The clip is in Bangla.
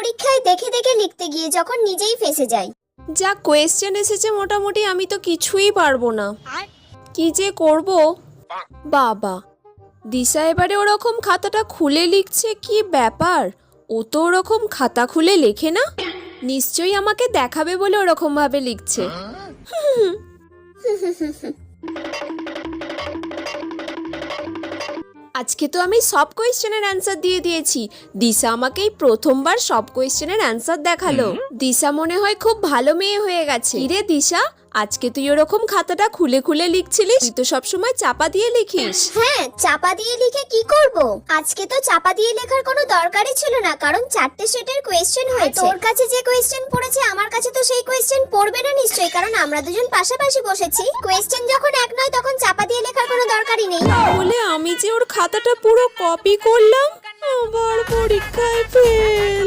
পরীক্ষায় দেখে দেখে লিখতে গিয়ে যখন নিজেই ফেঁসে যাই। যা কোয়েশ্চেন এসেছে মোটামুটি আমি তো কিছুই পারবো না, কি যে করব। বাবা, দিশা এবারে ওরকম খাতাটা খুলে লিখছে, কি ব্যাপার? ও তো ওরকম খাতা খুলে লেখে না, নিশ্চয়ই আমাকে দেখাবে বলে ওরকম ভাবে লিখছে। আজকে তো আমি সব কোয়েশ্চেনের অ্যান্সার দিয়ে দিয়েছি। দিশা আমাকে এই প্রথমবার সব কোয়েশ্চেনের অ্যান্সার দেখালো। দিশা মনে হয় খুব ভালো মেয়ে হয়ে গেছে। রে দিশা, আজকে তুই ওরকম খাতাটা খুলে খুলে লিখছিলিস? তুই তো সবসময় চাপা দিয়ে লিখিস। হ্যাঁ, চাপা দিয়ে লিখে কি করব? আজকে তো চাপা দিয়ে লেখার কোনো দরকারই ছিল না, কারণ 4টে সেটের কোয়েশ্চেন হয়েছে। তোর কাছে যে কোয়েশ্চেন পড়েছে আমার কাছে তো সেই কোয়েশ্চেন পড়বে না নিশ্চয়ই, কারণ আমরা দুজন পাশাপাশি বসেছি। কোয়েশ্চেন যখন এক নয় তখন চাপা দিয়ে লেখার কোনো দরকারই নেই। বলে আমি যে ওর খাতাটা পুরো কপি করলাম, আবার পরীক্ষায় ফেল।